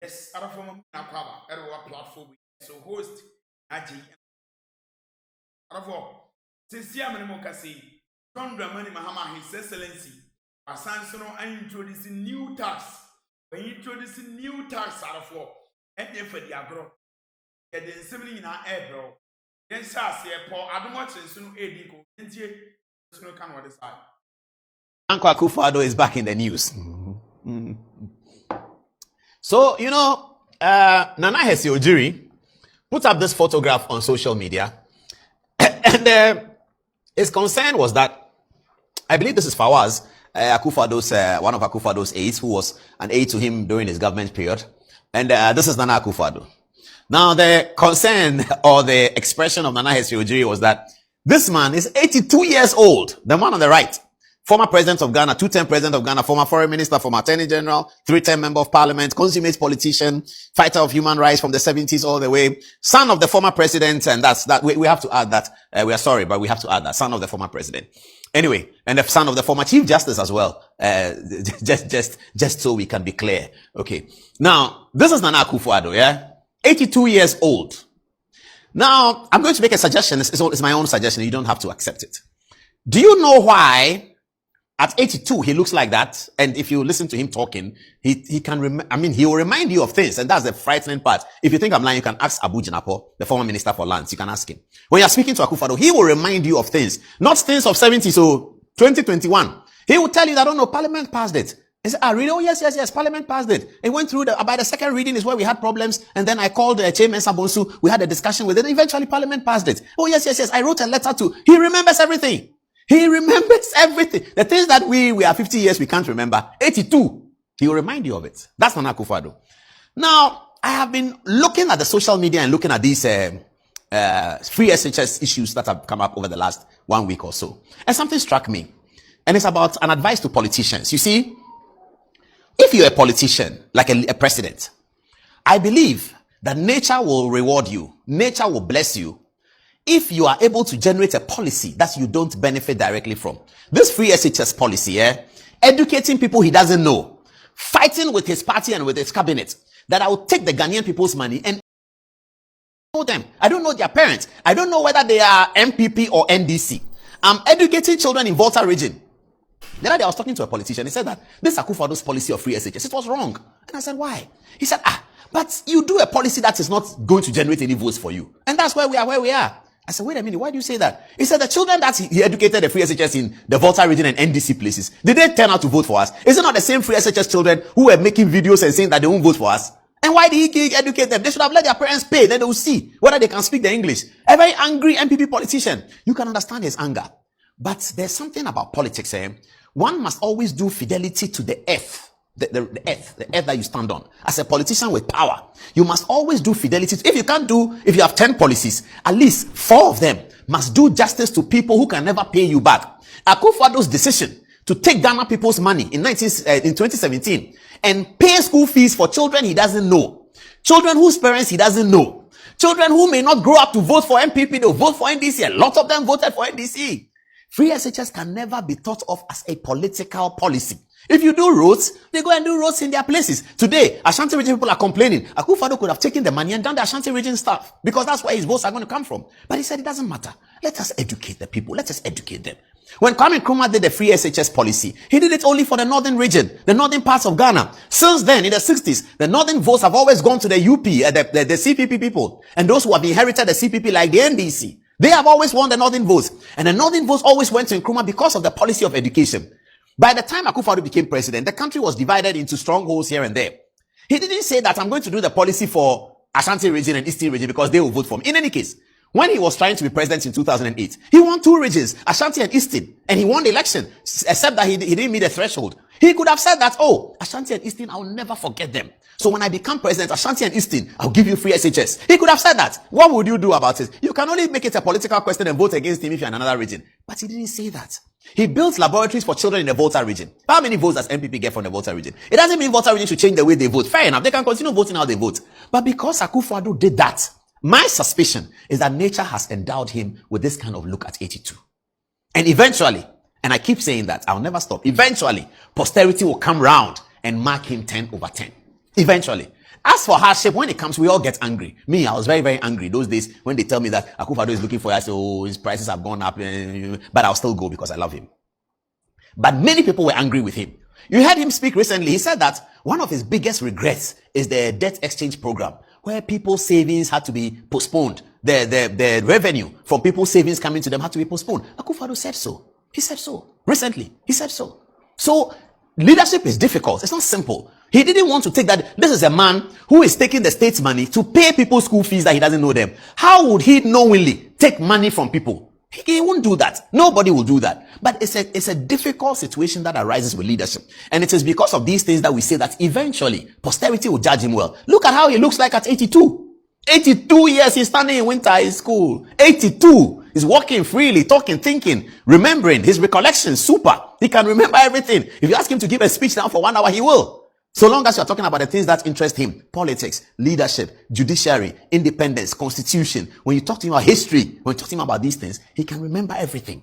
Yes, other form of platform. So host Aji. Therefore, since the Amani John Dramani Mahama, His Excellency, Asansono, I introduce new tax. When you introduce new tax, therefore, and then for the agro, and then simply in our air, bro. Then, Sass, Paul, I don't watch and soon Edico, and you can what decide. Ay3ka Akufo-Addo is back in the news. So, Nana Ojiri put up this photograph on social media. And his concern was that, I believe this is Fawaz, Akufo-Addo's, one of Akufo-Addo's aides, who was an aide to him during his government period. And this is Nana Akufo-Addo. Now, the concern or the expression of Nana Ojiri was that this man is 82 years old, the man on the right. Former president of Ghana, two-term president of Ghana, former foreign minister, former attorney general, three-term member of parliament, consummate politician, fighter of human rights from the 70s all the way, son of the former president, and that's that. We have to add that. We are sorry, but we have to add that. Son of the former president. Anyway, and the son of the former chief justice as well. Just so we can be clear. Okay. Now, this is Nana Akufo-Addo, yeah? 82 years old. Now, I'm going to make a suggestion. It's my own suggestion. You don't have to accept it. Do you know why at 82, he looks like that? And if you listen to him talking, he can he will remind you of things. And that's the frightening part. If you think I'm lying, you can ask Abu Jinapo, the former minister for lands. You can ask him. When you're speaking to Akufo-Addo, he will remind you of things. Not things of 70, so 2021. He will tell you that, I don't know, Parliament passed it. He said, really? Oh, yes, Parliament passed it. It went through by the second reading is where we had problems. And then I called Chairman Sabonsu. We had a discussion with it. Eventually, Parliament passed it. Oh, yes. I wrote a letter to. He remembers everything. He remembers everything. The things that we are 50 years, we can't remember. 82, he will remind you of it. That's Nana Akufo-Addo. Now, I have been looking at the social media and looking at these free SHS issues that have come up over the last 1 week or so. And something struck me. And it's about an advice to politicians. You see, if you're a politician, like a president, I believe that nature will reward you. Nature will bless you if you are able to generate a policy that you don't benefit directly from. This free SHS policy, educating people he doesn't know, fighting with his party and with his cabinet, that I will take the Ghanaian people's money and know them. I don't know their parents. I don't know whether they are MPP or NDC. I'm educating children in Volta region. The other day I was talking to a politician. He said that this Akufo-Addo's policy of free SHS, it was wrong. And I said, why? He said, but you do a policy that is not going to generate any votes for you. And that's why we are where we are. I said, wait a minute, why do you say that? He said the children that he educated the free SHS in the Volta region and NDC places, did they turn out to vote for us? Is it not the same free SHS children who were making videos and saying that they won't vote for us? And why did he educate them? They should have let their parents pay, then they will see whether they can speak the English. A very angry MPP politician. You can understand his anger. But there's something about politics, one must always do fidelity to the earth. The earth that you stand on. As a politician with power, you must always do fidelity. If you have 10 policies, at least 4 of them must do justice to people who can never pay you back. Akufo-Addo's decision to take Ghana people's money in 2017 and pay school fees for children he doesn't know, children whose parents he doesn't know, children who may not grow up to vote for MPP, they'll vote for NDC. A lot of them voted for NDC. Free SHS can never be thought of as a political policy. If you do roads, they go and do roads in their places. Today, Ashanti region people are complaining. Akufo-Addo could have taken the money and done the Ashanti region stuff because that's where his votes are going to come from. But he said it doesn't matter. Let us educate the people. Let us educate them. When Kwame Nkrumah did the free SHS policy, he did it only for the northern region, the northern parts of Ghana. Since then, in the 60s, the northern votes have always gone to the UP, the CPP people. And those who have inherited the CPP like the NDC, they have always won the northern votes. And the northern votes always went to Nkrumah because of the policy of education. By the time Akufo-Addo became president, the country was divided into strongholds here and there. He didn't say that I'm going to do the policy for Ashanti region and Eastern region because they will vote for him. In any case, when he was trying to be president in 2008, he won 2 regions, Ashanti and Eastern, and he won the election, except that he didn't meet the threshold. He could have said that, Ashanti and Eastern, I'll never forget them. So when I become president, Ashanti and Eastern, I'll give you free SHS. He could have said that. What would you do about it? You can only make it a political question and vote against him if you're in another region. But he didn't say that. He built laboratories for children in the Volta region. How many votes does MPP get from the Volta region? It doesn't mean Volta region should change the way they vote. Fair enough. They can continue voting how they vote. But because Akufo-Addo did that, my suspicion is that nature has endowed him with this kind of look at 82. And eventually, and I keep saying that, I'll never stop, eventually, posterity will come round and mark him 10/10. Eventually. As for hardship, when it comes, we all get angry. Me, I was very, very angry those days when they tell me that Akufo-Addo is looking for us. Oh, his prices have gone up, but I'll still go because I love him. But many people were angry with him. You heard him speak recently. He said that one of his biggest regrets is the debt exchange program, where people's savings had to be postponed. The revenue from people's savings coming to them had to be postponed. Akufo-Addo said so. He said so. Recently, he said so. So, leadership is difficult. It's not simple. He didn't want to take that. This is a man who is taking the state's money to pay people's school fees that he doesn't know them. How would he knowingly take money from people? He won't do that. Nobody will do that. But it's a difficult situation that arises with leadership. And it is because of these things that we say that eventually posterity will judge him well. Look at how he looks like at 82. 82 years he's standing in winter in school. 82. He's walking freely, talking, thinking, remembering his recollections. Super. He can remember everything. If you ask him to give a speech now for 1 hour, he will. So long as you're talking about the things that interest him, politics, leadership, judiciary, independence, constitution, when you talk to him about history, when you talk to him about these things, he can remember everything.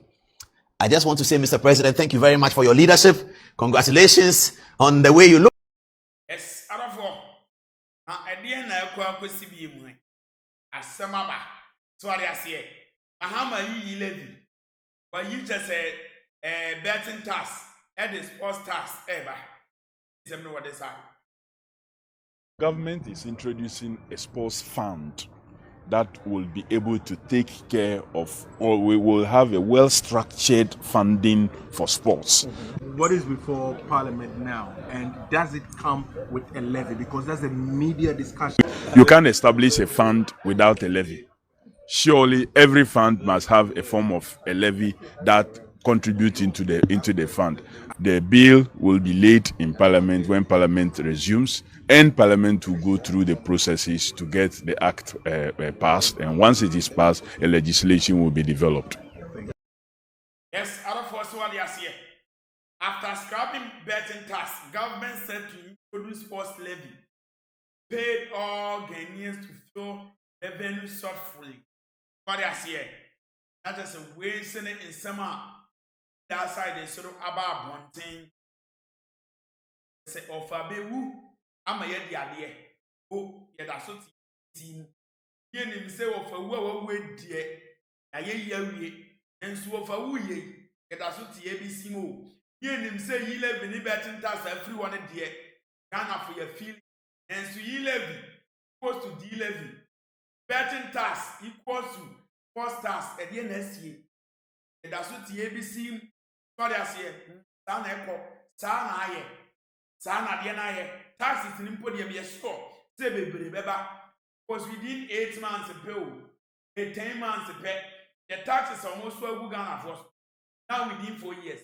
I just want to say, Mr. President, thank you very much for your leadership. Congratulations on the way you look. Yes, Arafo. At the end, I will see you. Asamaba. Sorry, I say, Mahama, you levy. But you just said, betting tax, and the sports tax, ever. Government is introducing a sports fund that will be able to take care of, or we will have a well-structured funding for sports. What is before Parliament now, and does it come with a levy? Because that's a media discussion. You can't establish a fund without a levy. Surely every fund must have a form of a levy that contributes into the fund. The bill will be laid in Parliament when Parliament resumes, and Parliament will go through the processes to get the act passed. And once it is passed, a legislation will be developed. Yes, after scrapping betting tax, government said to introduce sports levy, paid all Ghanaians to fill revenue shortfully. What I see, that is a way sending in summer. That side is sort of about one thing. Say, of a bewu, I'm a yet the idea. Oh, yet I saw team. Yen him say of a way, dear. A ye, and so of a wee, yet I saw ABC mo. Yen him say ye live in betting tax everyone a dear. Ghana for your feel, and so ye levy equals to D levy. Betting tax equals to first tax at the NSC. And that's what the ABC. Sorry, I say, San Echo, San Aye, San Adiana, taxes in Impodium, yes, sure. Say, baby, because within 8 months a bill, 10 months a pay, the taxes almost 12 Ghana for now within 4 years.